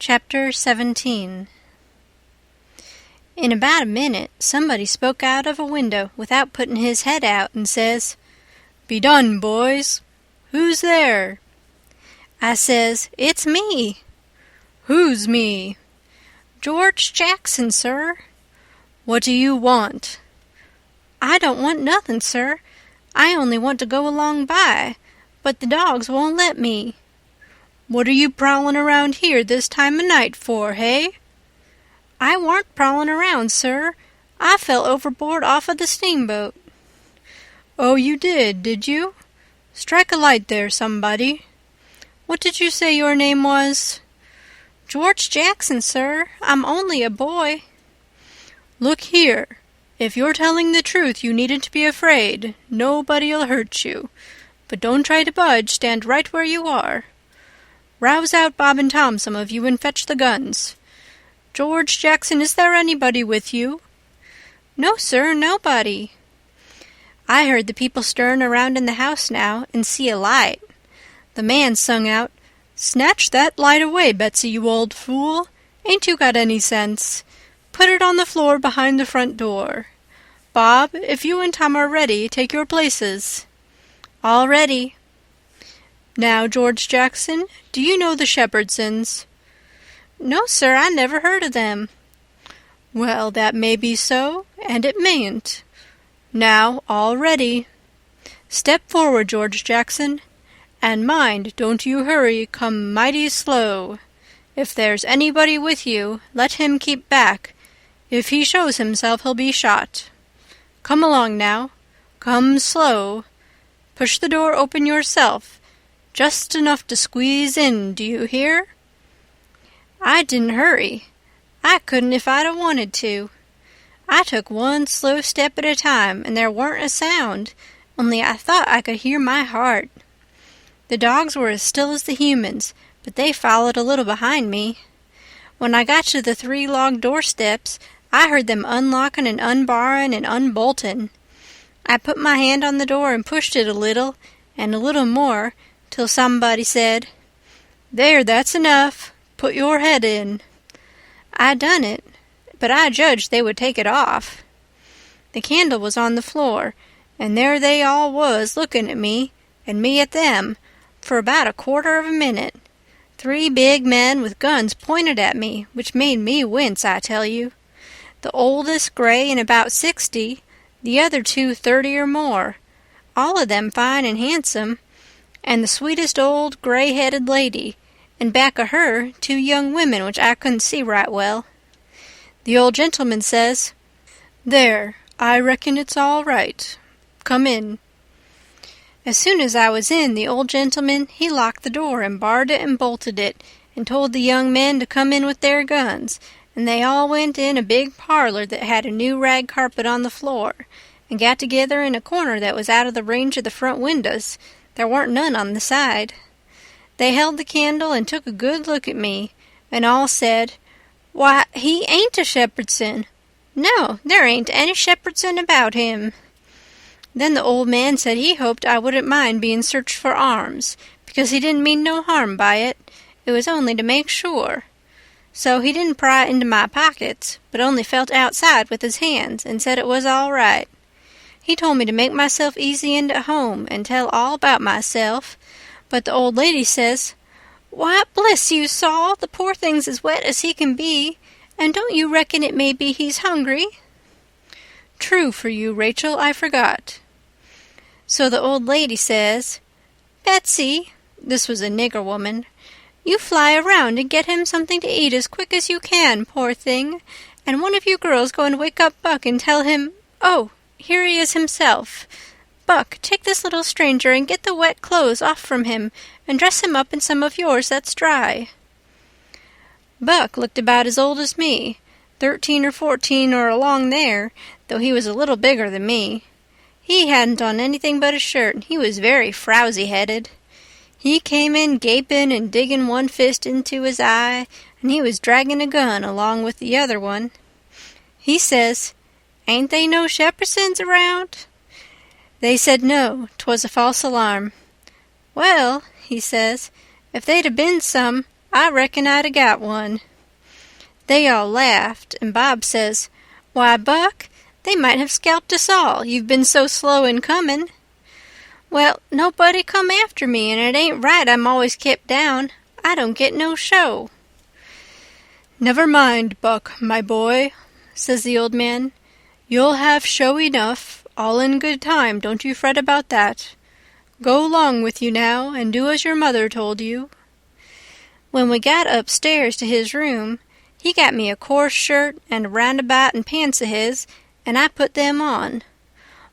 Chapter 17. In about a minute, somebody spoke out of a window without putting his head out and says, "Be done, boys. Who's there?" I says, "It's me." "Who's me?" "George Jackson, sir." "What do you want?" "I don't want nothing, sir. I only want to go along by, but the dogs won't let me." "What are you prowling around here this time of night for, hey?" "I warn't prowling around, sir. I fell overboard off of the steamboat." "Oh, you did you? Strike a light there, somebody. What did you say your name was?" "George Jackson, sir. I'm only a boy." "Look here. If you're telling the truth, you needn't be afraid. Nobody'll hurt you. But don't try to budge. Stand right where you are. Rouse out Bob and Tom, some of you, and fetch the guns. George Jackson, is there anybody with you?" "No, sir, nobody." I heard the people stirring around in the house now, and see a light. The man sung out, "Snatch that light away, Betsy, you old fool. Ain't you got any sense? Put it on the floor behind the front door. Bob, if you and Tom are ready, take your places." "All ready." "Now, George Jackson, do you know the Shepherdsons?" "No, sir, I never heard of them." "Well, that may be so, and it mayn't. Now, all ready. Step forward, George Jackson. And mind, don't you hurry, come mighty slow. If there's anybody with you, let him keep back. If he shows himself, he'll be shot. Come along now. Come slow. Push the door open yourself. Just enough to squeeze in, do you hear?" I didn't hurry. I couldn't if I'd 'a' wanted to. I took one slow step at a time, and there weren't a sound, only I thought I could hear my heart. The dogs were as still as the humans, but they followed a little behind me. When I got to the 3 log doorsteps, I heard them unlocking and unbarring and unbolting. I put my hand on the door and pushed it a little, and a little more, till somebody said, "There, that's enough. Put your head in." I done it, but I judged they would take it off. The candle was on the floor, and there they all was looking at me, and me at them, for about a quarter of a minute. 3 big men with guns pointed at me, which made me wince, I tell you. The oldest gray and about 60, the other 2 30 or more, all of them fine and handsome, and the sweetest old gray-headed lady, and back of her 2 young women which I couldn't see right well. The old gentleman says, "There, I reckon it's all right. Come in." As soon as I was in, the old gentleman, he locked the door and barred it and bolted it, and told the young men to come in with their guns, and they all went in a big parlor that had a new rag carpet on the floor, and got together in a corner that was out of the range of the front windows. There weren't none on the side. They held the candle and took a good look at me, and all said, "Why, he ain't a Shepherdson. No, there ain't any Shepherdson about him." Then the old man said he hoped I wouldn't mind being searched for arms, because he didn't mean no harm by it. It was only to make sure. So he didn't pry into my pockets, but only felt outside with his hands, and said it was all right. He told me to make myself easy and at home, and tell all about myself, but the old lady says, "Why, bless you, Saul, the poor thing's as wet as he can be, and don't you reckon it may be he's hungry?" "True for you, Rachel, I forgot." So the old lady says, "Betsy," this was a nigger woman, "you fly around and get him something to eat as quick as you can, poor thing, and one of you girls go and wake up Buck and tell him, oh, here he is himself. Buck, take this little stranger and get the wet clothes off from him and dress him up in some of yours that's dry." Buck looked about as old as me, 13 or 14 or along there, though he was a little bigger than me. He hadn't on anything but a shirt, and he was very frowsy-headed. He came in gaping and digging one fist into his eye, and he was dragging a gun along with the other one. He says, "Ain't they no Shepherdsons around?" They said no, 'twas a false alarm. "Well," he says, "if they'd 'a been some, I reckon I'd 'a' got one." They all laughed, and Bob says, "Why, Buck, they might have scalped us all, you've been so slow in comin'." "Well, nobody come after me, and it ain't right I'm always kept down. I don't get no show." "Never mind, Buck, my boy," says the old man. "You'll have show enough, all in good time, don't you fret about that. Go 'long with you now, and do as your mother told you." When we got upstairs to his room, he got me a coarse shirt and a roundabout and pants of his, and I put them on.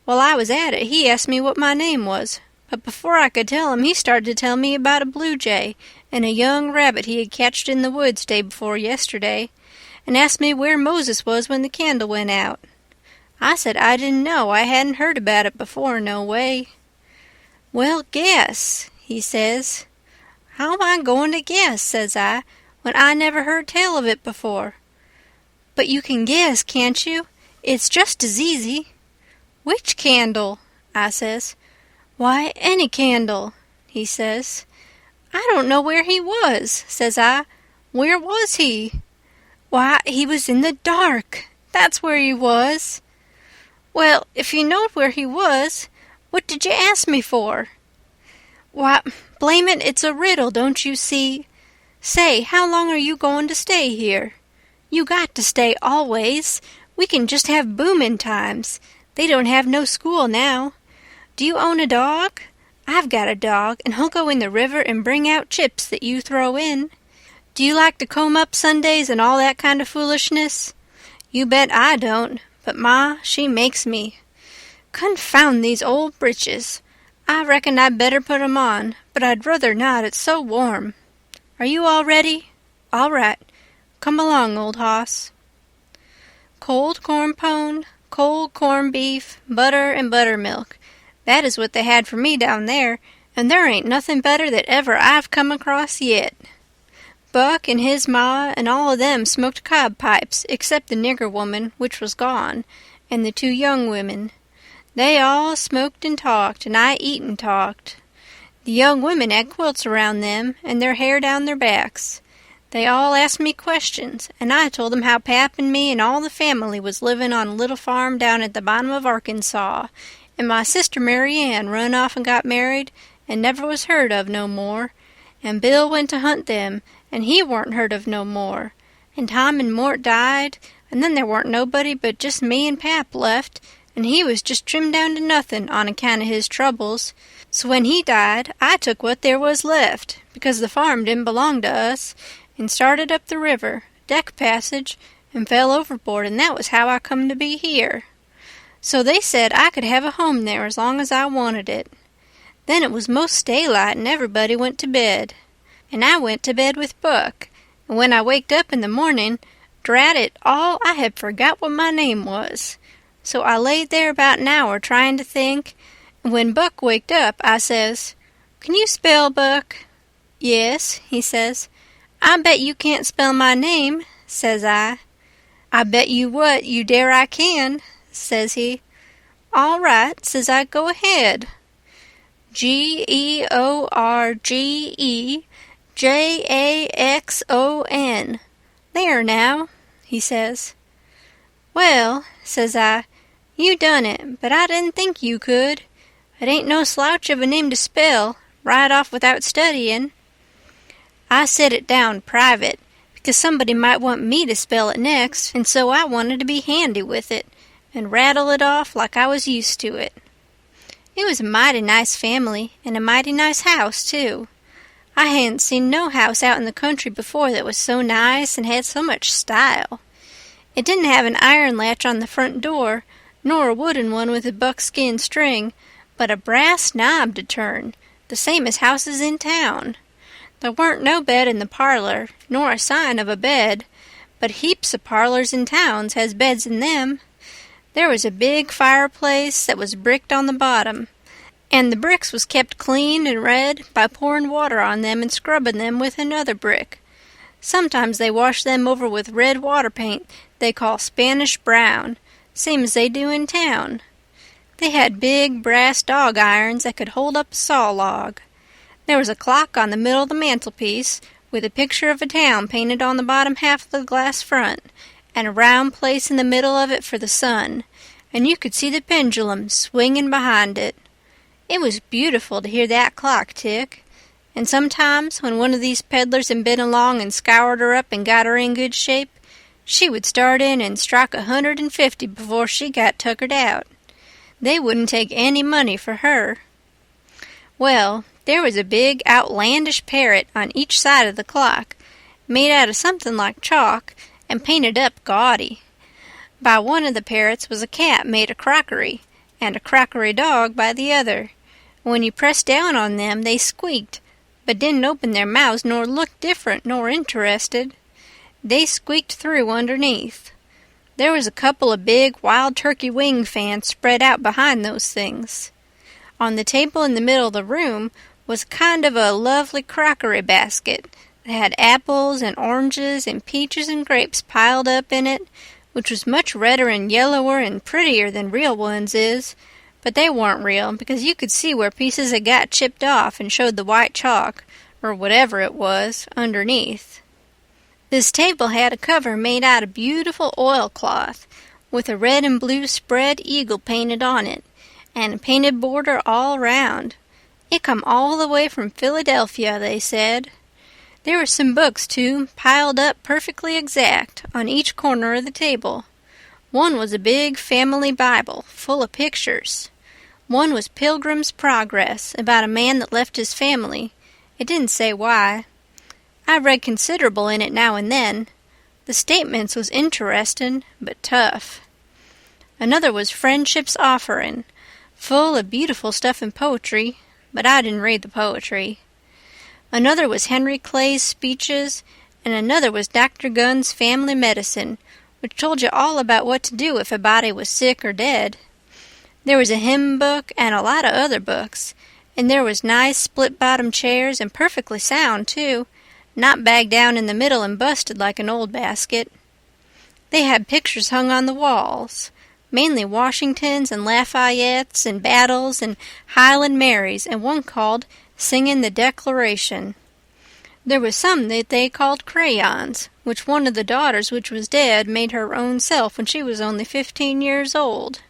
While I was at it, he asked me what my name was, but before I could tell him, he started to tell me about a blue jay and a young rabbit he had catched in the woods day before yesterday, and asked me where Moses was when the candle went out. I said I didn't know, I hadn't heard about it before, no way. "Well, guess," he says. "How am I going to guess," says I, "when I never heard tell of it before?" "But you can guess, can't you? It's just as easy." "Which candle?" I says. "Why, any candle," he says. "I don't know where he was," says I. "Where was he?" "Why, he was in the dark. That's where he was." "Well, if you knowed where he was, what did you ask me for?" "Why, blame it, it's a riddle, don't you see? Say, how long are you going to stay here? You got to stay always. We can just have boomin' times. They don't have no school now. Do you own a dog? I've got a dog, and he'll go in the river and bring out chips that you throw in. Do you like to comb up Sundays and all that kind of foolishness? You bet I don't, but Ma, she makes me. Confound these old breeches. I reckon I'd better put 'em on, but I'd ruther not, it's so warm. Are you all ready? All right. Come along, old hoss." Cold corn pone, cold corned beef, butter and buttermilk. That is what they had for me down there, and there ain't nothing better that ever I've come across yet. Buck and his ma and all of them smoked cob pipes, except the nigger woman, which was gone, and the 2 young women. They all smoked and talked, and I eat and talked. The young women had quilts around them, and their hair down their backs. They all asked me questions, and I told them how Pap and me and all the family was living on a little farm down at the bottom of Arkansas, and my sister Mary Ann run off and got married and never was heard of no more, and Bill went to hunt them, and he weren't heard of no more, and Tom and Mort died, and then there weren't nobody but just me and Pap left, and he was just trimmed down to nothing on account of his troubles. So when he died, I took what there was left, because the farm didn't belong to us, and started up the river, deck passage, and fell overboard, and that was how I come to be here. So they said I could have a home there as long as I wanted it. Then it was most daylight, and everybody went to bed. And I went to bed with Buck, and when I waked up in the morning, drat it all, I had forgot what my name was. So I laid there about an hour trying to think, and when Buck waked up, I says, "Can you spell, Buck?" "Yes," he says. "I bet you can't spell my name," says I. "I bet you what, you dare I can," says he. "All right," says I, "go ahead." Georgejackson. There now, he says. "Well," says I, "you done it, but I didn't think you could. It ain't no slouch of a name to spell, right off without studying." I set it down private, because somebody might want me to spell it next, and so I wanted to be handy with it, and rattle it off like I was used to it. It was a mighty nice family, and a mighty nice house, too. I hadn't seen no house out in the country before that was so nice and had so much style. It didn't have an iron latch on the front door, nor a wooden one with a buckskin string, but a brass knob to turn, the same as houses in town. There weren't no bed in the parlor, nor a sign of a bed, but heaps of parlors in towns has beds in them. There was a big fireplace that was bricked on the bottom, and the bricks was kept clean and red by pouring water on them and scrubbing them with another brick. Sometimes they washed them over with red water paint they call Spanish brown, same as they do in town. They had big brass dog irons that could hold up a saw log. There was a clock on the middle of the mantelpiece, with a picture of a town painted on the bottom half of the glass front, and a round place in the middle of it for the sun, and you could see the pendulum swinging behind it. It was beautiful to hear that clock tick, and sometimes when one of these peddlers had been along and scoured her up and got her in good shape, she would start in and strike 150 before she got tuckered out. They wouldn't take any money for her. Well, there was a big outlandish parrot on each side of the clock, made out of something like chalk and painted up gaudy. By one of the parrots was a cat made of crockery, and a crockery dog by the other. When you pressed down on them, they squeaked, but didn't open their mouths nor look different nor interested. They squeaked through underneath. There was a couple of big wild turkey wing fans spread out behind those things. On the table in the middle of the room was kind of a lovely crockery basket that had apples and oranges and peaches and grapes piled up in it, which was much redder and yellower and prettier than real ones is, but they weren't real because you could see where pieces had got chipped off and showed the white chalk, or whatever it was, underneath. This table had a cover made out of beautiful oilcloth, with a red and blue spread eagle painted on it, and a painted border all round. It come all the way from Philadelphia, they said. There were some books, too, piled up perfectly exact on each corner of the table. One was a big family Bible, full of pictures. One was Pilgrim's Progress, about a man that left his family. It didn't say why. I read considerable in it now and then. The statements was interesting, but tough. Another was Friendship's Offering, full of beautiful stuff and poetry, but I didn't read the poetry. Another was Henry Clay's speeches, and another was Dr. Gunn's Family Medicine, which told you all about what to do if a body was sick or dead. There was a hymn book and a lot of other books, and there was nice split-bottom chairs and perfectly sound, too, not bagged down in the middle and busted like an old basket. They had pictures hung on the walls, mainly Washingtons and Lafayettes and battles and Highland Marys, and one called Singing the Declaration. There was some that they called crayons, which one of the daughters which was dead made her own self when she was only 15 years old.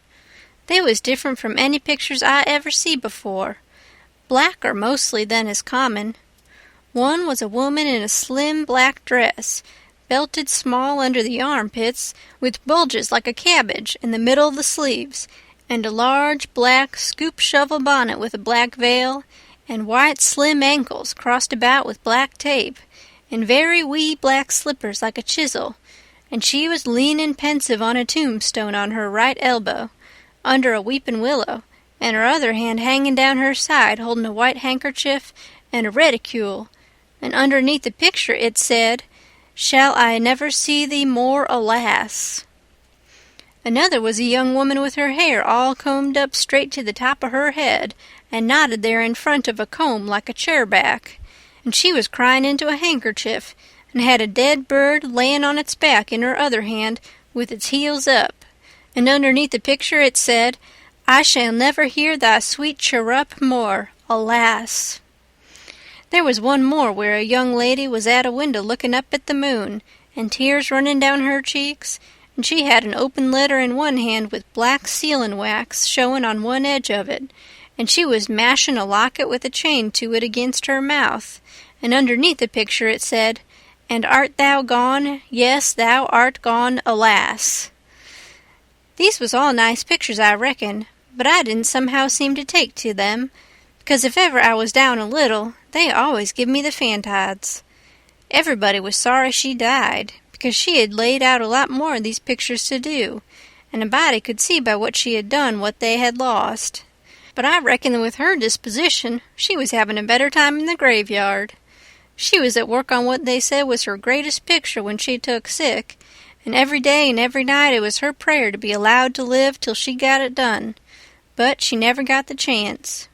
They was different from any pictures I ever see before. Blacker mostly than is common. One was a woman in a slim black dress, belted small under the armpits, with bulges like a cabbage in the middle of the sleeves, and a large black scoop-shovel bonnet with a black veil, and white slim ankles crossed about with black tape, and very wee black slippers like a chisel, and she was leaning pensive on a tombstone on her right elbow, under a weeping willow, and her other hand hanging down her side holding a white handkerchief and a reticule, and underneath the picture it said, "Shall I never see thee more, alas?" Another was a young woman with her hair all combed up straight to the top of her head and knotted there in front of a comb like a chair-back, and she was crying into a handkerchief and had a dead bird laying on its back in her other hand with its heels up, and underneath the picture it said, "I shall never hear thy sweet chirrup more, alas." There was one more where a young lady was at a window looking up at the moon, and tears running down her cheeks, and she had an open letter in one hand with black sealing-wax showing on one edge of it, and she was mashing a locket with a chain to it against her mouth, and underneath the picture it said, "And art thou gone? Yes, thou art gone, alas." These was all nice pictures, I reckon, but I didn't somehow seem to take to them, because if ever I was down a little, they always give me the fantides. Everybody was sorry she died, because she had laid out a lot more of these pictures to do, and a body could see by what she had done what they had lost. But I reckon that with her disposition, she was having a better time in the graveyard. She was at work on what they said was her greatest picture when she took sick, and every day and every night it was her prayer to be allowed to live till she got it done, but she never got the chance.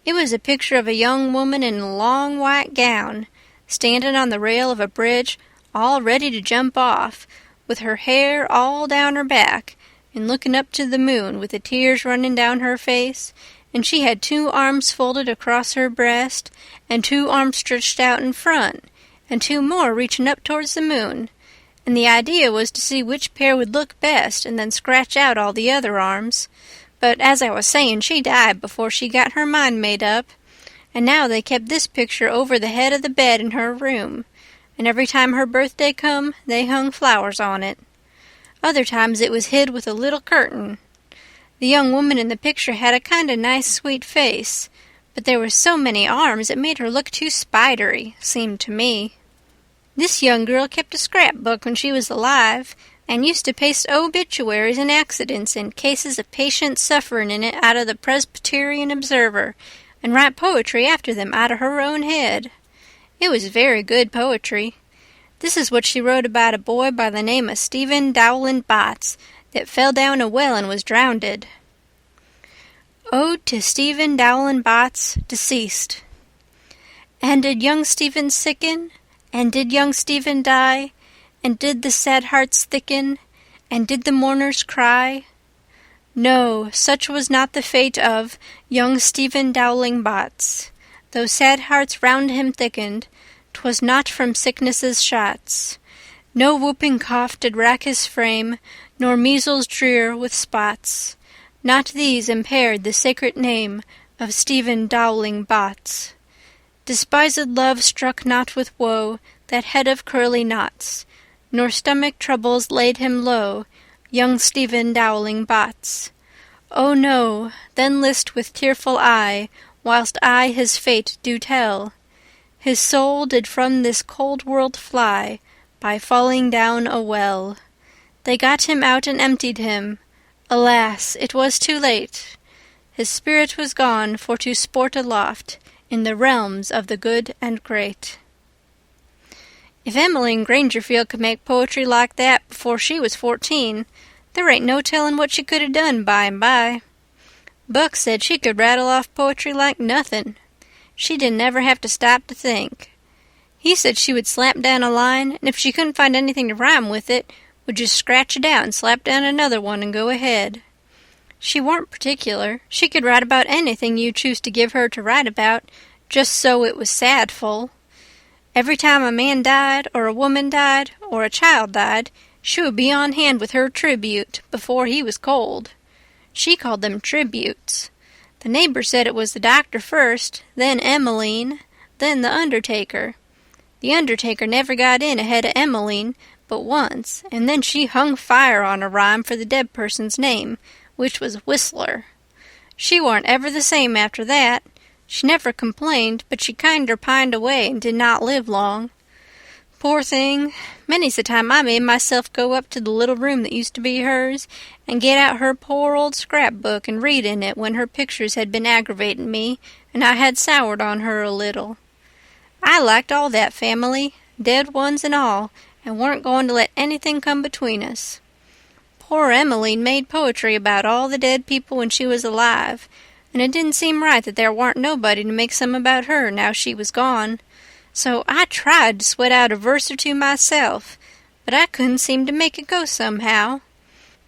It was a picture of a young woman in a long white gown, standing on the rail of a bridge all ready to jump off, with her hair all down her back, and looking up to the moon with the tears running down her face, and she had 2 arms folded across her breast, and 2 arms stretched out in front, and 2 more reaching up towards the moon, and the idea was to see which pair would look best and then scratch out all the other arms. But as I was saying, she died before she got her mind made up, and now they kept this picture over the head of the bed in her room, and every time her birthday come, they hung flowers on it. Other times it was hid with a little curtain. The young woman in the picture had a kind of nice sweet face, but there were so many arms it made her look too spidery, seemed to me. This young girl kept a scrapbook when she was alive, and used to paste obituaries and accidents and cases of patients suffering in it out of the Presbyterian Observer, and write poetry after them out of her own head. It was very good poetry. This is what she wrote about a boy by the name of Stephen Dowland Botts that fell down a well and was drownded. Ode to Stephen Dowland Botts, deceased. And did young Stephen sicken? And did young Stephen die? And did the sad hearts thicken? And did the mourners cry? No, such was not the fate of young Stephen Dowling Botts. Though sad hearts round him thickened, 'twas not from sickness's shots. No whooping cough did rack his frame, nor measles drear with spots. Not these impaired the sacred name of Stephen Dowling Botts. Despised love struck not with woe that head of curly knots, nor stomach troubles laid him low, young Stephen Dowling Botts. Oh no, then list with tearful eye, whilst I his fate do tell. His soul did from this cold world fly, by falling down a well. They got him out and emptied him. Alas, it was too late. His spirit was gone for to sport aloft in the realms of the good and great. If Emmeline Grangerfield could make poetry like that before she was 14, there ain't no telling what she could have done by and by. Buck said she could rattle off poetry like nothing. She didn't ever have to stop to think. He said she would slap down a line, and if she couldn't find anything to rhyme with it, would just scratch it out and slap down another one and go ahead. She warn't particular. She could write about anything you choose to give her to write about, just so it was sadful. Every time a man died, or a woman died, or a child died, she would be on hand with her tribute before he was cold. She called them tributes. The neighbor said it was the doctor first, then Emmeline, then the undertaker. The undertaker never got in ahead of Emmeline but once, and then she hung fire on a rhyme for the dead person's name, which was Whistler. She warn't ever the same after that. She never complained, but she kinder pined away and did not live long. Poor thing, many's the time I made myself go up to the little room that used to be hers and get out her poor old scrapbook and read in it when her pictures had been aggravating me and I had soured on her a little. I liked all that family, dead ones and all, and weren't going to let anything come between us. Poor Emmeline made poetry about all the dead people when she was alive, and it didn't seem right that there warn't nobody to make some about her now she was gone. So I tried to sweat out a verse or two myself, but I couldn't seem to make it go somehow.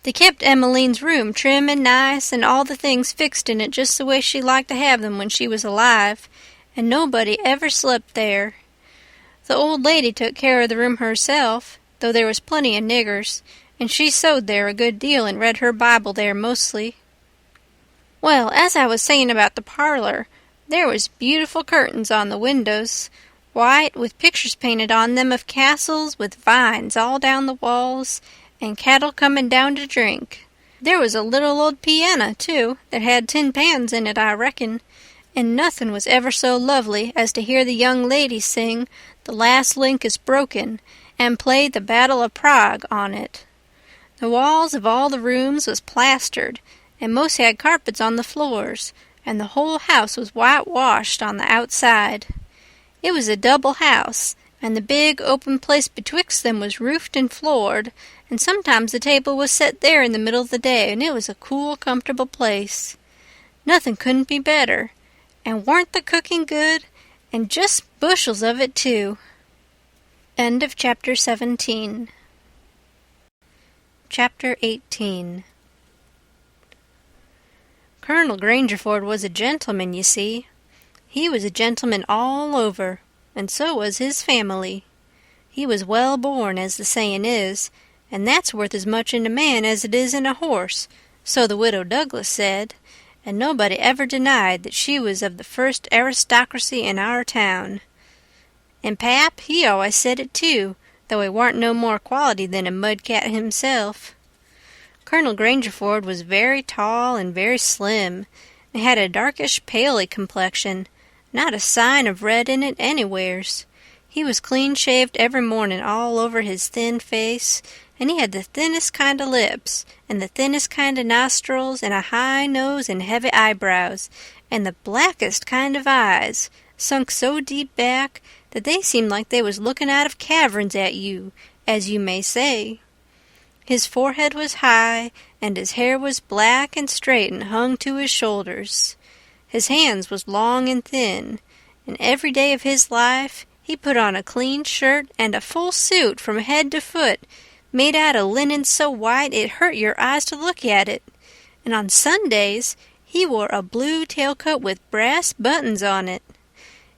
They kept Emmeline's room trim and nice, and all the things fixed in it just the way she liked to have them when she was alive, and nobody ever slept there. The old lady took care of the room herself, though there was plenty of niggers, and she sewed there a good deal and read her Bible there mostly. Well, as I was saying about the parlor, there was beautiful curtains on the windows, white, with pictures painted on them of castles with vines all down the walls, and cattle coming down to drink. There was a little old piano, too, that had tin pans in it, I reckon, and nothing was ever so lovely as to hear the young ladies sing "The Last Link is Broken" and play "The Battle of Prague" on it. The walls of all the rooms was plastered, and most had carpets on the floors, and the whole house was whitewashed on the outside. It was a double house, and the big open place betwixt them was roofed and floored, and sometimes the table was set there in the middle of the day, and it was a cool, comfortable place. Nothing couldn't be better, and warn't the cooking good, and just bushels of it, too. End of Chapter 17. Chapter 18. Colonel Grangerford was a gentleman, you see. He was a gentleman all over, and so was his family. He was well born, as the saying is, and that's worth as much in a man as it is in a horse, so the widow Douglas said, and nobody ever denied that she was of the first aristocracy in our town. And Pap, he always said it too, though he warn't no more quality than a mudcat himself. Colonel Grangerford was very tall and very slim, and had a darkish paley complexion, not a sign of red in it anywheres. He was clean-shaved every morning all over his thin face, and he had the thinnest kind of lips, and the thinnest kind of nostrils, and a high nose and heavy eyebrows, and the blackest kind of eyes, sunk so deep back that they seemed like they was looking out of caverns at you, as you may say. His forehead was high, and his hair was black and straight and hung to his shoulders. His hands was long and thin, and every day of his life he put on a clean shirt and a full suit from head to foot, made out of linen so white it hurt your eyes to look at it, and on Sundays he wore a blue tailcoat with brass buttons on it.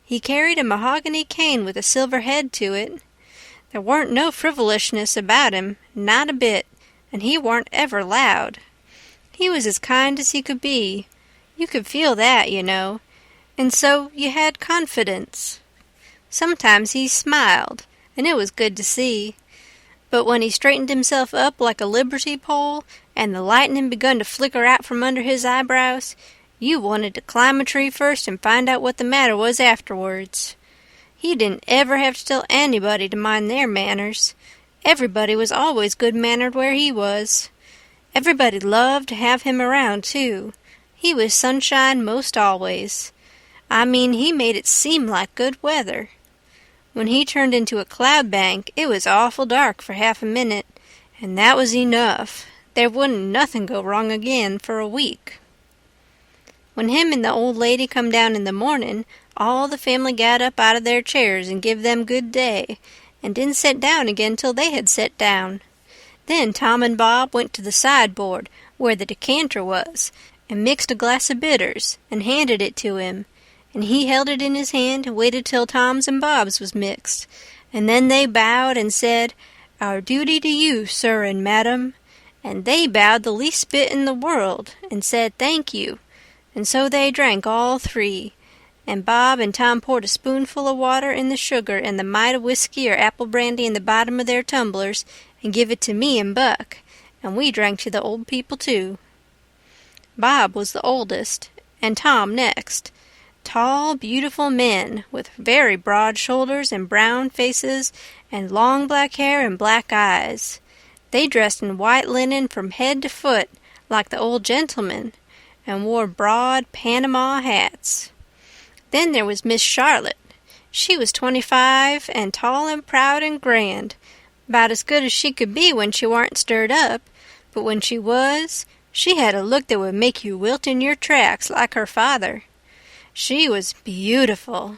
He carried a mahogany cane with a silver head to it. There warn't no frivolousness about him, not a bit, and he warn't ever loud. He was as kind as he could be. You could feel that, you know, and so you had confidence. Sometimes he smiled, and it was good to see. But when he straightened himself up like a liberty pole, and the lightning begun to flicker out from under his eyebrows, you wanted to climb a tree first and find out what the matter was afterwards. He didn't ever have to tell anybody to mind their manners. Everybody was always good-mannered where he was. Everybody loved to have him around, too. He was sunshine most always. I mean, he made it seem like good weather. When he turned into a cloud bank, it was awful dark for half a minute, and that was enough. There wouldn't nothing go wrong again for a week. When him and the old lady come down in the morning, all the family got up out of their chairs and give them good day, and didn't set down again till they had set down. Then Tom and Bob went to the sideboard, where the decanter was, and mixed a glass of bitters, and handed it to him, and he held it in his hand and waited till Tom's and Bob's was mixed, and then they bowed and said, "Our duty to you, sir and madam," and they bowed the least bit in the world, and said thank you, and so they drank all three, and Bob and Tom poured a spoonful of water in the sugar and the mite of whiskey or apple brandy in the bottom of their tumblers, and give it to me and Buck, and we drank to the old people too. Bob was the oldest, and Tom next. Tall, beautiful men, with very broad shoulders and brown faces and long black hair and black eyes. They dressed in white linen from head to foot, like the old gentlemen, and wore broad Panama hats. Then there was Miss Charlotte. She was 25, and tall and proud and grand, about as good as she could be when she warn't stirred up, but when she was, she had a look that would make you wilt in your tracks like her father. She was beautiful.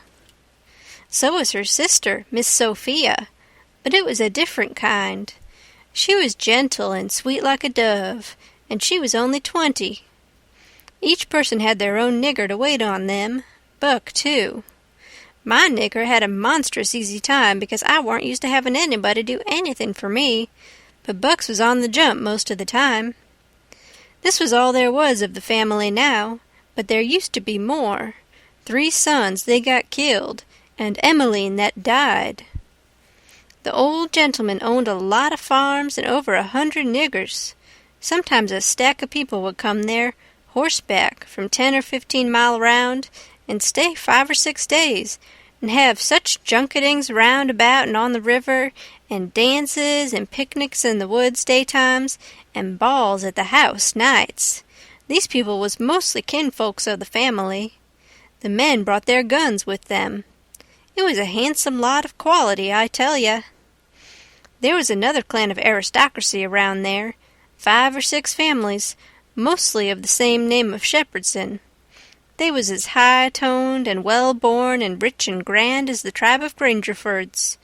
So was her sister, Miss Sophia, but it was a different kind. She was gentle and sweet like a dove, and she was only 20. Each person had their own nigger to wait on them, Buck, too. My nigger had a monstrous easy time because I warn't used to having anybody do anything for me, but Buck's was on the jump most of the time. This was all there was of the family now, but there used to be more. 3 sons they got killed, and Emmeline that died. The old gentleman owned a lot of farms and over 100 niggers. Sometimes a stack of people would come there, horseback, from 10 or 15 mile round, and stay 5 or 6 days, and have such junketings round about and on the river, and dances and picnics in the woods daytimes, and balls at the house nights. These people was mostly kinfolks of the family. The men brought their guns with them. It was a handsome lot of quality, I tell ya. There was another clan of aristocracy around there, 5 or 6 families, mostly of the same name of Shepherdson. They was as high-toned and well-born and rich and grand as the tribe of Grangerfords.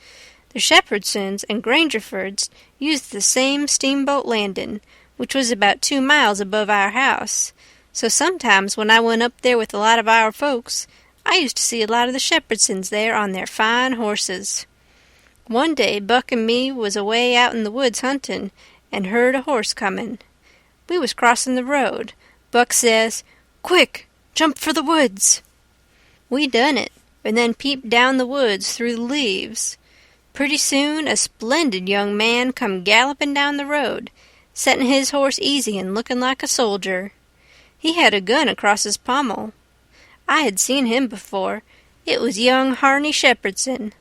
The Shepherdsons and Grangerfords used the same steamboat landing, which was about 2 miles above our house, so sometimes when I went up there with a lot of our folks, I used to see a lot of the Shepherdsons there on their fine horses. One day Buck and me was away out in the woods hunting, and heard a horse comin'. We was crossin' the road. Buck says, "Quick, jump for the woods." We done it, and then peeped down the woods through the leaves. Pretty soon a splendid young man come gallopin' down the road, settin' his horse easy and lookin' like a soldier. He had a gun across his pommel. I had seen him before. It was young Harney Shepherdson.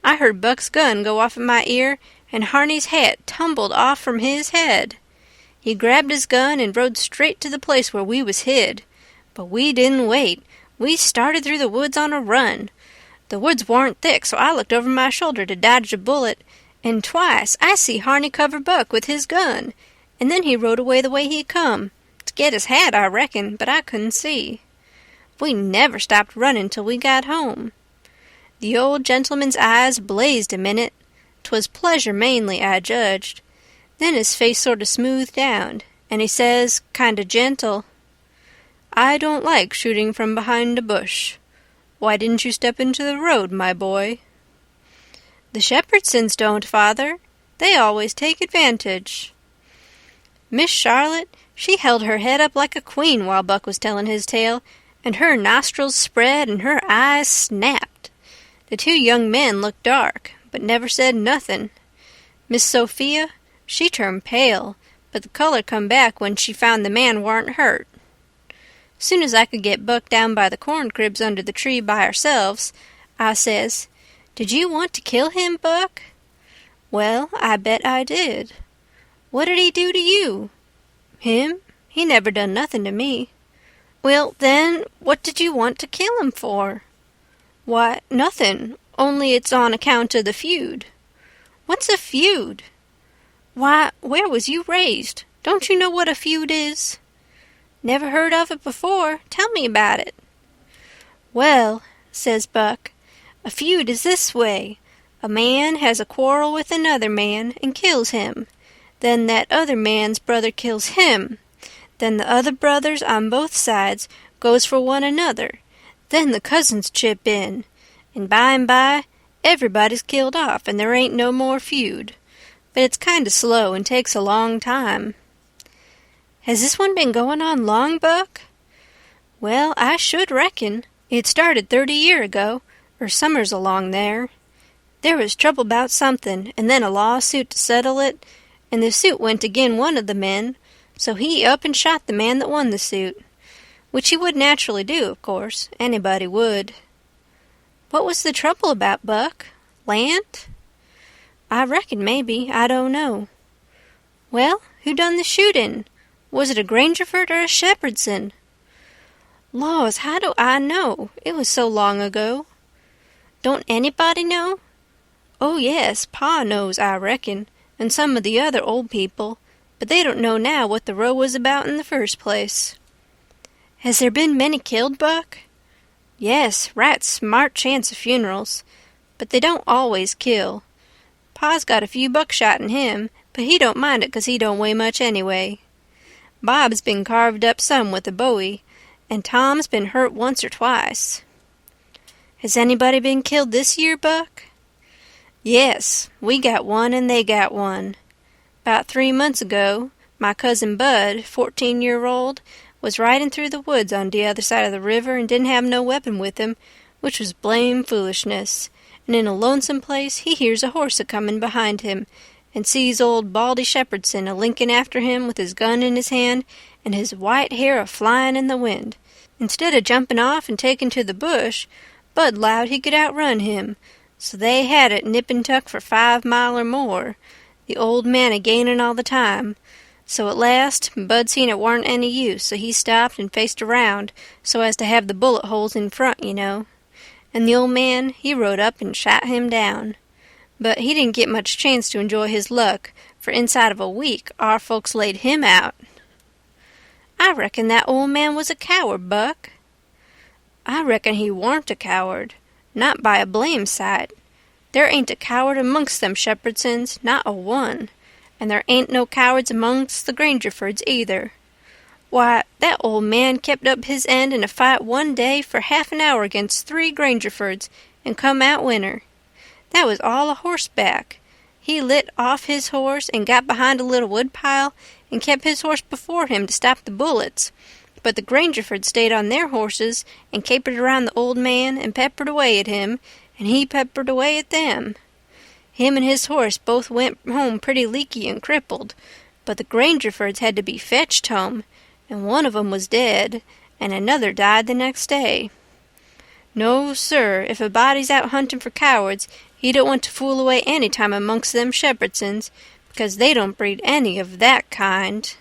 I heard Buck's gun go off in my ear, and Harney's hat tumbled off from his head. He grabbed his gun and rode straight to the place where we was hid. But we didn't wait. We started through the woods on a run. The woods warn't thick, so I looked over my shoulder to dodge a bullet, and twice I see Harney cover Buck with his gun, and then he rode away the way he come. To get his hat, I reckon, but I couldn't see. We never stopped running till we got home. The old gentleman's eyes blazed a minute. 'Twas pleasure mainly, I judged. Then his face sort of smoothed down, and he says, kind of gentle, "I don't like shooting from behind a bush. Why didn't you step into the road, my boy?" "The Shepherdsons don't, father. They always take advantage." Miss Charlotte, she held her head up like a queen while Buck was telling his tale, and her nostrils spread and her eyes snapped. The two young men looked dark, but never said nothin'. Miss Sophia, she turned pale, but the color come back when she found the man warn't hurt. Soon as I could get Buck down by the corn cribs under the tree by ourselves, I says, "Did you want to kill him, Buck?" "Well, I bet I did." "What did he do to you?" "Him? He never done nothing to me." "Well, then, what did you want to kill him for?" "Why, nothing, only it's on account of the feud." "What's a feud?" "Why, where was you raised? Don't you know what a feud is?" "Never heard of it before. Tell me about it." "Well," says Buck, "a feud is this way. A man has a quarrel with another man and kills him. Then that other man's brother kills him. Then the other brothers on both sides goes for one another. Then the cousins chip in. And by, everybody's killed off and there ain't no more feud. But it's kind of slow and takes a long time." "Has this one been going on long, Buck?" "Well, I should reckon. It started 30 year ago, or summers along there. There was trouble about something, and then a lawsuit to settle it, and the suit went agin one of the men, so he up and shot the man that won the suit. Which he would naturally do, of course. Anybody would." "What was the trouble about, Buck? Land?" "I reckon maybe. I don't know." "Well, who done the shooting? Was it a Grangerford or a Shepherdson?" "Laws, how do I know? It was so long ago." "Don't anybody know?" "Oh, yes, Pa knows, I reckon, and some of the other old people, but they don't know now what the row was about in the first place." "Has there been many killed, Buck?" "Yes, right smart chance of funerals, but they don't always kill. Pa's got a few buckshot in him, but he don't mind it 'cause he don't weigh much anyway. Bob's been carved up some with a bowie, and Tom's been hurt once or twice." "Has anybody been killed this year, Buck?" "Yes, we got one and they got one. 'Bout 3 months ago, my cousin Bud, 14-year-old, was riding through the woods on the other side of the river and didn't have no weapon with him, which was blame foolishness, and in a lonesome place he hears a horse a-comin' behind him, and sees old Baldy Shepherdson a-linkin' after him with his gun in his hand and his white hair a-flyin' in the wind. Instead of jumping off and taking to the bush, Bud 'lowed he could outrun him, so they had it nip and tuck for 5 mile or more, the old man a-gainin' all the time. So at last Bud seen it warn't any use, so he stopped and faced around so as to have the bullet holes in front, you know. And the old man, he rode up and shot him down. But he didn't get much chance to enjoy his luck, for inside of a week our folks laid him out." "I reckon that old man was a coward, Buck." "I reckon he warn't a coward. Not by a blame sight. There ain't a coward amongst them Shepherdsons, not a one. And there ain't no cowards amongst the Grangerfords either. Why, that old man kept up his end in a fight one day for half an hour against 3 Grangerfords, and come out winner. That was all a horseback. He lit off his horse and got behind a little woodpile and kept his horse before him to stop the bullets. But the Grangerfords stayed on their horses and capered around the old man and peppered away at him, and he peppered away at them. Him and his horse both went home pretty leaky and crippled, but the Grangerfords had to be fetched home, and one of 'em was dead, and another died the next day. No, sir, if a body's out hunting for cowards, he don't want to fool away any time amongst them Shepherdsons, because they don't breed any of that kind.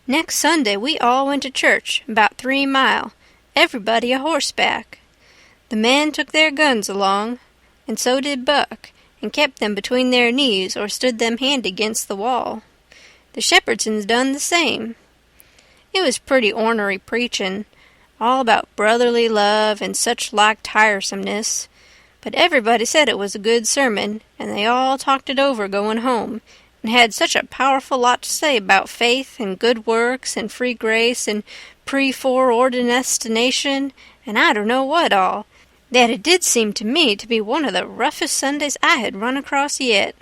Next Sunday we all went to church, about 3 mile, everybody a horseback. The men took their guns along, and so did Buck, and kept them between their knees or stood them hand against the wall. The Shepherdsons done the same. It was pretty ornery preachin', all about brotherly love and such like tiresomeness, but everybody said it was a good sermon, and they all talked it over going home, and had such a powerful lot to say about faith and good works and free grace and pre-foreordination and I don't know what all, that it did seem to me to be one of the roughest Sundays I had run across yet.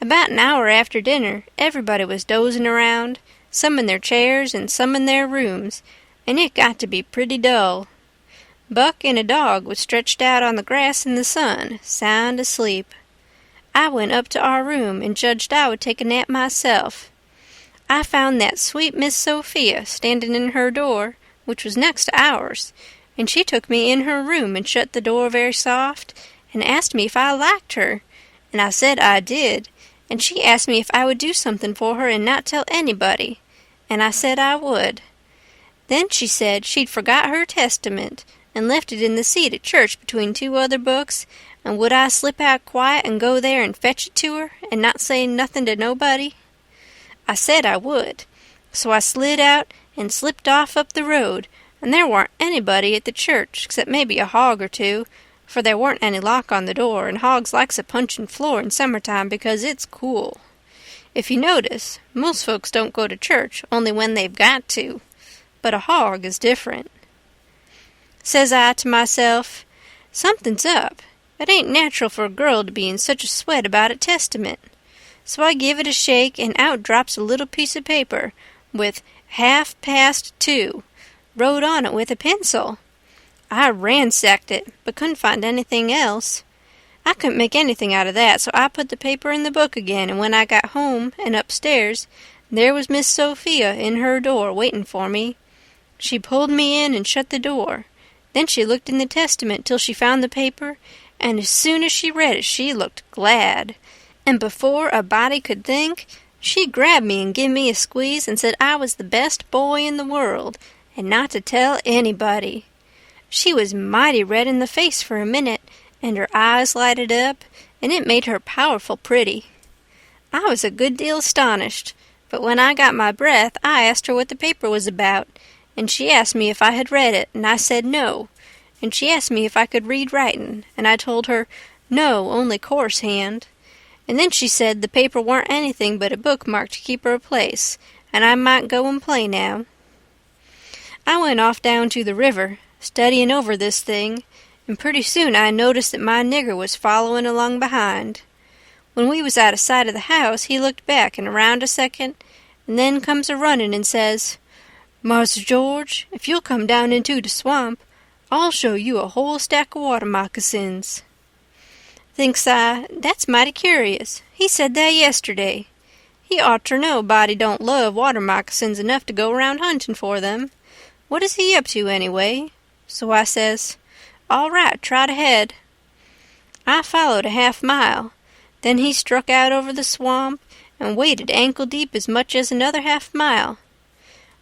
About an hour after dinner, everybody was dozing around, some in their chairs and some in their rooms, and it got to be pretty dull. Buck and a dog was stretched out on the grass in the sun, sound asleep. I went up to our room and judged I would take a nap myself. I found that sweet Miss Sophia standing in her door, which was next to ours, and she took me in her room and shut the door very soft, and asked me if I liked her, and I said I did, and she asked me if I would do something for her and not tell anybody, and I said I would. Then she said she'd forgot her Testament, and left it in the seat at church between 2 other books, and would I slip out quiet and go there and fetch it to her, and not say nothing to nobody? I said I would, so I slid out and slipped off up the road, and there warn't anybody at the church except maybe a hog or 2, for there warn't any lock on the door, and hogs likes a punchin' floor in summertime because it's cool. If you notice, most folks don't go to church only when they've got to, but a hog is different. Says I to myself, something's up. It ain't natural for a girl to be in such a sweat about a Testament. So I give it a shake, and out drops a little piece of paper with 2:30 wrote on it with a pencil. I ransacked it, but couldn't find anything else. I couldn't make anything out of that, so I put the paper in the book again, and when I got home and upstairs, there was Miss Sophia in her door waiting for me. She pulled me in and shut the door. Then she looked in the Testament till she found the paper, and as soon as she read it she looked glad. And before a body could think, she grabbed me and give me a squeeze and said I was the best boy in the world, and not to tell anybody. She was mighty red in the face for a minute, and her eyes lighted up, and it made her powerful pretty. I was a good deal astonished, but when I got my breath I asked her what the paper was about, and she asked me if I had read it, and I said no, and she asked me if I could read writin', and I told her no, only coarse hand. And then she said the paper warn't anything but a bookmark to keep her place, and I might go and play now. I went off down to the river, studyin' over this thing, and pretty soon I noticed that my nigger was followin' along behind. When we was out of sight of the house, he looked back and around a second, and then comes a-runnin' and says, "Mars George, if you'll come down into the swamp, I'll show you a whole stack of water moccasins." Thinks I, that's mighty curious. He said that yesterday. He ought ter know a body don't love water moccasins enough to go round hunting for them. What is he up to, anyway? So I says, all right, trot ahead. I followed a 1/2 mile. Then he struck out over the swamp and waded ankle-deep as much as another 1/2 mile.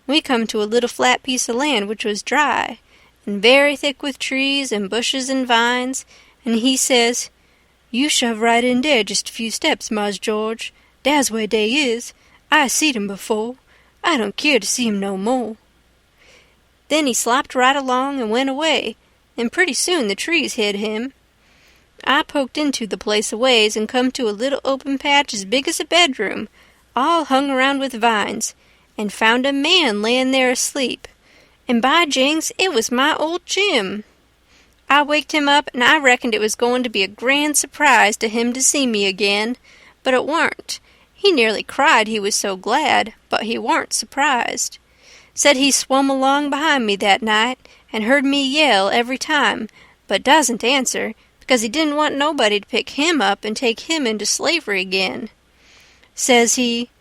We come to a little flat piece of land which was dry, and very thick with trees and bushes and vines, and he says, "You shove right in dere just a few steps, Mars George. Dat's where dey is. I seed 'em before. I don't keer to see 'em no more." Then he slopped right along and went away, and pretty soon the trees hid him. I poked into the place a ways and come to a little open patch as big as a bedroom, all hung around with vines, and found a man layin' there asleep, and by jinks, it was my old Jim. I waked him up, and I reckoned it was going to be a grand surprise to him to see me again, but it warn't. He nearly cried, he was so glad, but he warn't surprised. Said he swum along behind me that night, and heard me yell every time, but doesn't answer, because he didn't want nobody to pick him up and take him into slavery again. Says he,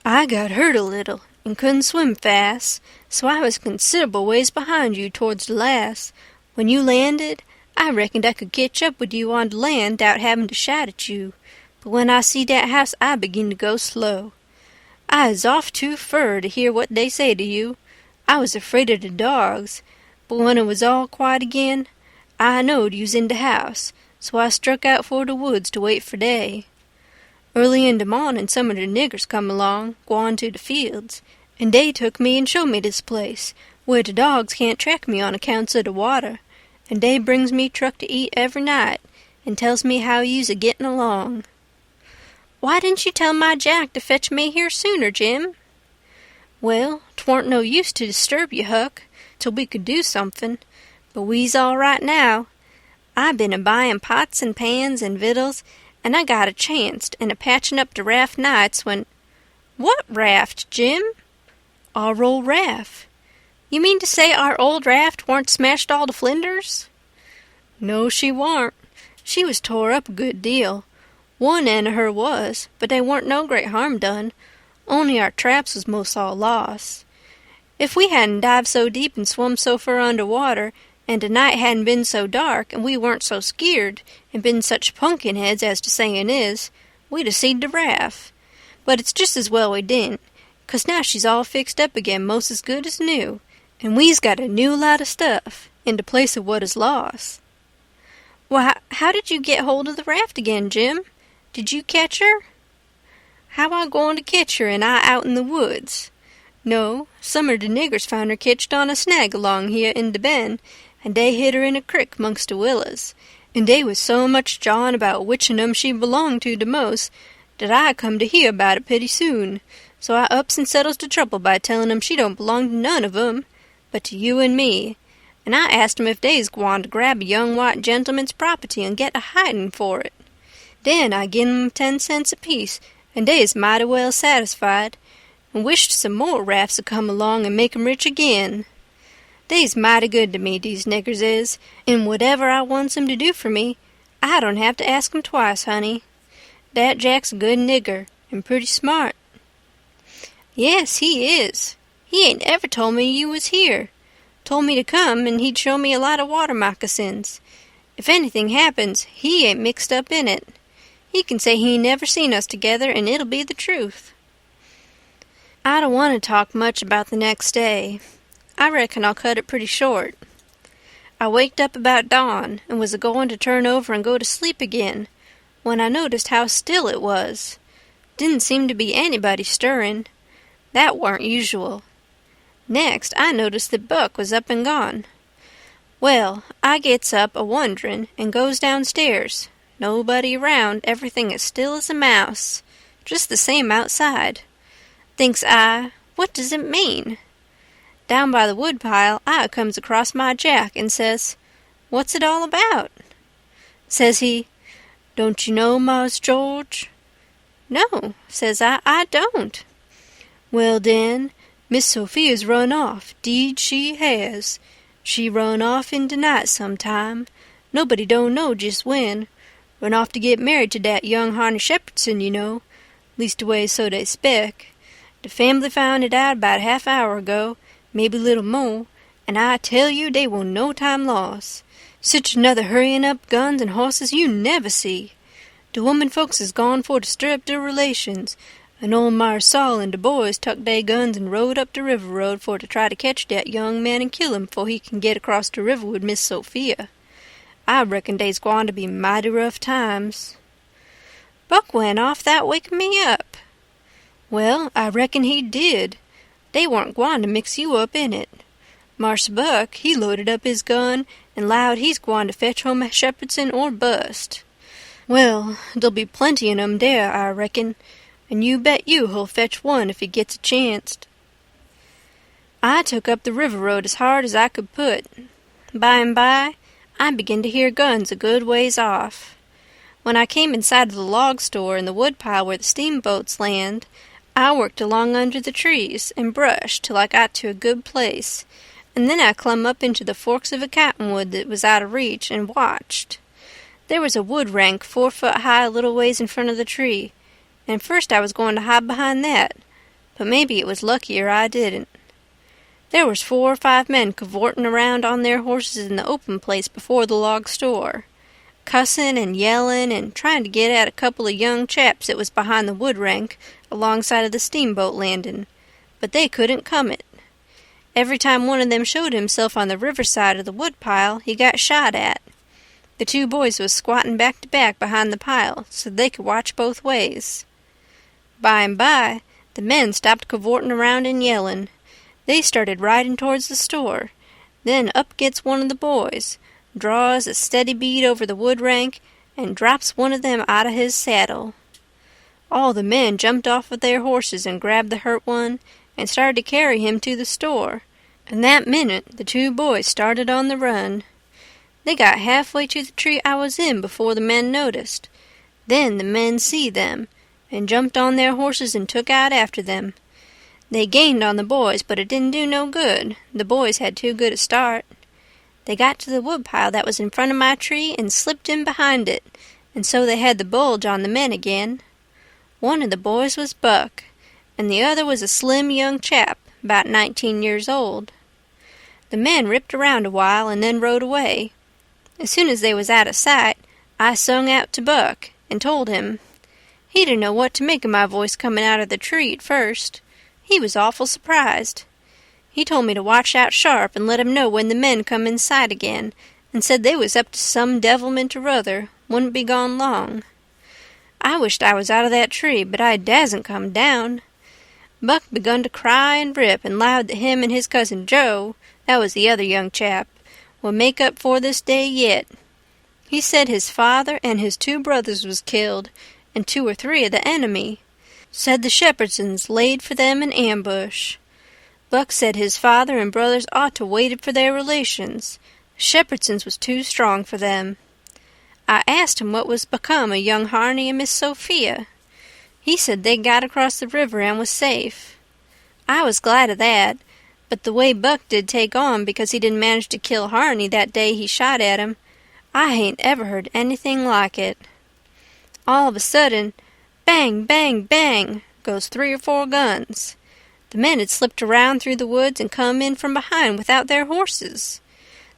I got hurt a little, and couldn't swim fast, so I was considerable ways behind you towards the last. When you landed, I reckoned I could ketch up with you on the land 'thout having to shout at you, but when I see that house I begin to go slow. I is off too fur to hear what they say to you. I was afraid of the dogs, but when it was all quiet again, I knowed you was in the house, so I struck out for the woods to wait for day. Early in the morning some of the niggers come along, gwine to the fields, and they took me and showed me this place, where the dogs can't track me on accounts of the water, and they brings me truck to eat every night, and tells me how you's a-getting along. Why didn't you tell my Jack to fetch me here sooner, Jim? Well, 'twarn't no use to disturb you, Huck, till we could do something, but we's all right now. I been a-buying pots and pans and victuals, and I got a chancet and a-patching up the raft nights when— What raft, Jim? Our old raft. You mean to say our old raft warn't smashed all to flinders? No, she warn't. She was tore up a good deal. One end of her was, but they warn't no great harm done, only our traps was most all lost. If we hadn't dived so deep and swum so far under water, and the night hadn't been so dark, and we weren't so skeered, and been such pumpkin heads as to sayin' is, we'd a seed the raft. But it's just as well we didn't, 'cause now she's all fixed up again most as good as new, and we's got a new lot of stuff, in the place of what is lost. Why, how did you get hold of the raft again, Jim? Did you catch her? How I goin' to ketch her and I out in the woods? No, some of the niggers found her ketched on a snag along here in the bend, and they hid her in a crick mongst the willows, and they was so much jawin' about which on 'em she belonged to the most, that I come to hear about it pretty soon, so I ups and settles the trouble by tellin' 'em she don't belong to none of 'em, but to you and me, and I asked 'em if they's gwine to grab a young white gentleman's property and get a hidin' for it. Then I gin 'em 10 cents apiece, and they is mighty well satisfied, and wished some more rafts would come along and make 'em rich again. They's mighty good to me, these niggers is, and whatever I wants 'em to do for me, I don't have to ask 'em twice, honey. That Jack's a good nigger, and pretty smart. Yes, he is. He ain't ever told me you was here. Told me to come, and he'd show me a lot of water moccasins. If anything happens, he ain't mixed up in it. He can say he never seen us together, and it'll be the truth. I don't want to talk much about the next day. I reckon I'll cut it pretty short. I waked up about dawn, and was a-going to turn over and go to sleep again, when I noticed how still it was. Didn't seem to be anybody stirring. That warn't usual. Next, I noticed that Buck was up and gone. Well, I gets up a-wonderin' and goes downstairs. Nobody around, everything as still as a mouse. Just the same outside. Thinks I, what does it mean? Down by the woodpile, I comes across my Jack and says, What's it all about? Says he, Don't you know, Mars George? No, says I don't. Well, den, Miss Sophia's run off, 'deed she has. She run off in de night sometime. Nobody don't know just when. Run off to get married to dat young Harney Shepherdson, you know. Leastways so they spec. The family found it out about half-hour ago, maybe little more, and I tell you they were no time lost. Sich another hurrying up guns and horses you never see. The woman folks is gone for to stir up their relations, and old Mars Saul and the boys tuck they guns and rode up the river road for to try to catch dat young man and kill him before he can get across the river with Miss Sophia. I reckon they's gwine to be mighty rough times. Buck went off that waking me up. Well, I reckon he did. They warn't gwine to mix you up in it. Marse Buck, he loaded up his gun and 'lowed he's gwine to fetch home a Shepherdson or bust. Well, there'll be plenty of 'em there, I reckon, and you bet you he'll fetch one if he gets a chancet. I took up the river road as hard as I could put. By and by, I began to hear guns a good ways off. When I came inside of the log store in the woodpile where the steamboats land, I worked along under the trees and brushed till I got to a good place, and then I clumb up into the forks of a cottonwood that was out of reach and watched. There was a wood rank 4 foot high a little ways in front of the tree, and first I was going to hide behind that, but maybe it was luckier I didn't. There was 4 or 5 men cavorting around on their horses in the open place before the log store, cussing and yelling and trying to get at a couple of young chaps that was behind the wood rank alongside of the steamboat landing, but they couldn't come it. Every time one of them showed himself on the riverside of the woodpile, he got shot at. The 2 boys was squatting back to back behind the pile so they could watch both ways. By and by, the men stopped cavorting around and yelling. They started riding towards the store. Then up gets one of the boys, draws a steady bead over the wood rank, and drops one of them out of his saddle. All the men jumped off of their horses and grabbed the hurt one and started to carry him to the store, and that minute the 2 boys started on the run. They got halfway to the tree I was in before the men noticed. Then the men see them, and jumped on their horses and took out after them. They gained on the boys, but it didn't do no good. The boys had too good a start. They got to the woodpile that was in front of my tree and slipped in behind it, and so they had the bulge on the men again. One of the boys was Buck, and the other was a slim young chap, about 19 years old. The men ripped around a while and then rode away. As soon as they was out of sight, I sung out to Buck and told him. He didn't know what to make of my voice coming out of the tree at first. He was awful surprised. He told me to watch out sharp and let him know when the men come in sight again, and said they was up to some devilment or other, wouldn't be gone long. I wished I was out of that tree, but I dasn't come down. Buck begun to cry and rip and lowed that him and his cousin Joe, that was the other young chap, would make up for this day yet. He said his father and his 2 brothers was killed, and 2 or 3 of the enemy. Said the Shepherdsons laid for them in ambush. Buck said his father and brothers ought to waited for their relations. Shepherdsons was too strong for them. I asked him what was become of young Harney and Miss Sophia. He said they got across the river and was safe. I was glad of that, but the way Buck did take on because he didn't manage to kill Harney that day he shot at him, I hain't ever heard anything like it. All of a sudden, bang, bang, bang, goes 3 or 4 guns. The men had slipped around through the woods and come in from behind without their horses.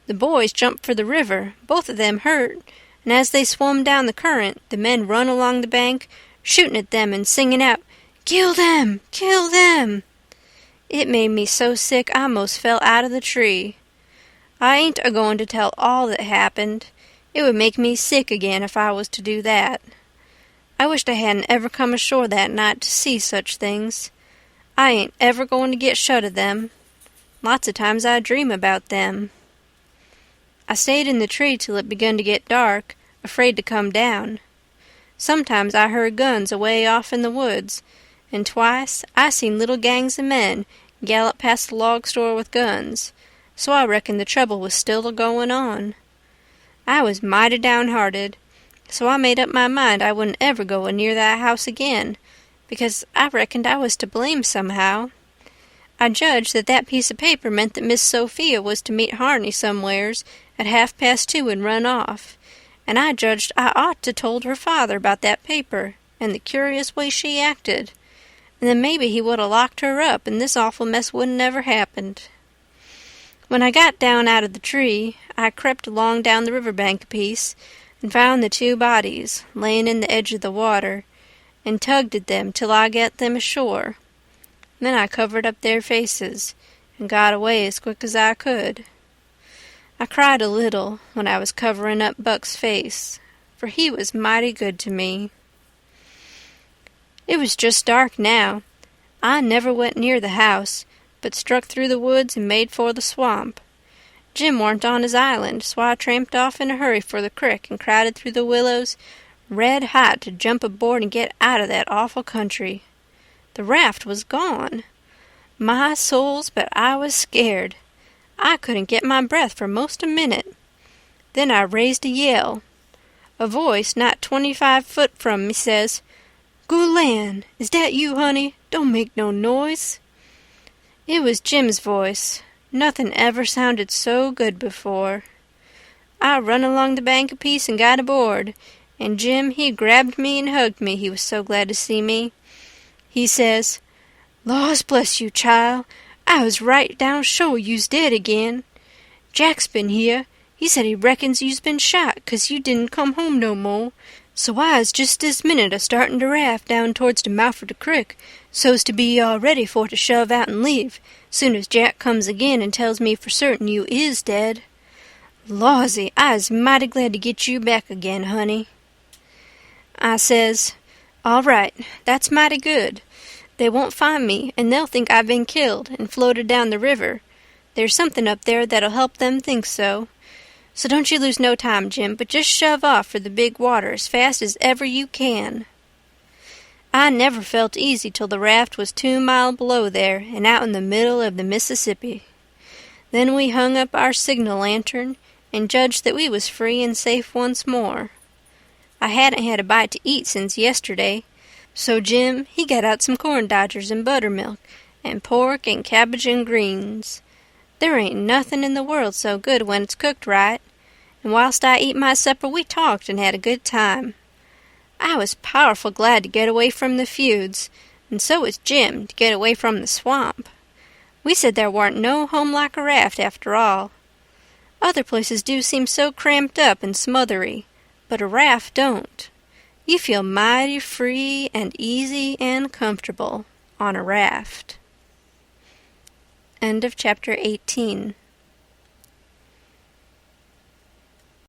The boys jumped for the river, both of them hurt, and as they swum down the current, the men run along the bank, shooting at them and singing out, "Kill them! Kill them!" It made me so sick I most fell out of the tree. I ain't a-going to tell all that happened. It would make me sick again if I was to do that. I wished I hadn't ever come ashore that night to see such things. I ain't ever going to get shut of them. Lots of times I dream about them. I stayed in the tree till it begun to get dark, afraid to come down. Sometimes I heard guns away off in the woods, and twice I seen little gangs of men gallop past the log store with guns, so I reckoned the trouble was still a-going on. I was mighty downhearted, so I made up my mind I wouldn't ever go near that house again, because I reckoned I was to blame somehow. I judged that that piece of paper meant that Miss Sophia was to meet Harney somewheres at 2:30 and run off, and I judged I ought to told her father about that paper and the curious way she acted, and then maybe he would 'a' locked her up and this awful mess wouldn't never happened. When I got down out of the tree, I crept along down the river bank a piece and found the 2 bodies laying in the edge of the water, and tugged at them till I got them ashore. Then I covered up their faces and got away as quick as I could. I cried a little when I was covering up Buck's face, for he was mighty good to me. It was just dark now. I never went near the house, but struck through the woods and made for the swamp. Jim warn't on his island, so I tramped off in a hurry for the crick and crowded through the willows, red hot to jump aboard and get out of that awful country. The raft was gone. My souls, but I was scared. I couldn't get my breath for most a minute. Then I raised a yell. A voice not 25 foot from me says, "Good land, is that you, honey? Don't make no noise." It was Jim's voice. Nothing ever sounded so good before. I run along the bank a piece and got aboard, and Jim, he grabbed me and hugged me, he was so glad to see me. He says, "Laws bless you, child. I was right down sure you's dead again. Jack's been here. He said he reckons you's been shot 'cause you didn't come home no more. So I was just this minute a-starting to raft down towards the mouth of the crick, so's to be all ready for to shove out and leave, soon as Jack comes again and tells me for certain you is dead. Lawsy, I is mighty glad to get you back again, honey." I says, "All right, that's mighty good. They won't find me, and they'll think I've been killed and floated down the river. There's something up there that'll help them think so. So don't you lose no time, Jim, but just shove off for the big water as fast as ever you can." I never felt easy till the raft was 2 miles below there and out in the middle of the Mississippi. Then we hung up our signal lantern and judged that we was free and safe once more. I hadn't had a bite to eat since yesterday, so Jim, he got out some corn dodgers and buttermilk and pork and cabbage and greens. There ain't nothing in the world so good when it's cooked right, and whilst I eat my supper we talked and had a good time. I was powerful glad to get away from the feuds, and so was Jim to get away from the swamp. We said there warn't no home like a raft after all. Other places do seem so cramped up and smothery, but a raft don't. You feel mighty free and easy and comfortable on a raft. End of chapter 18.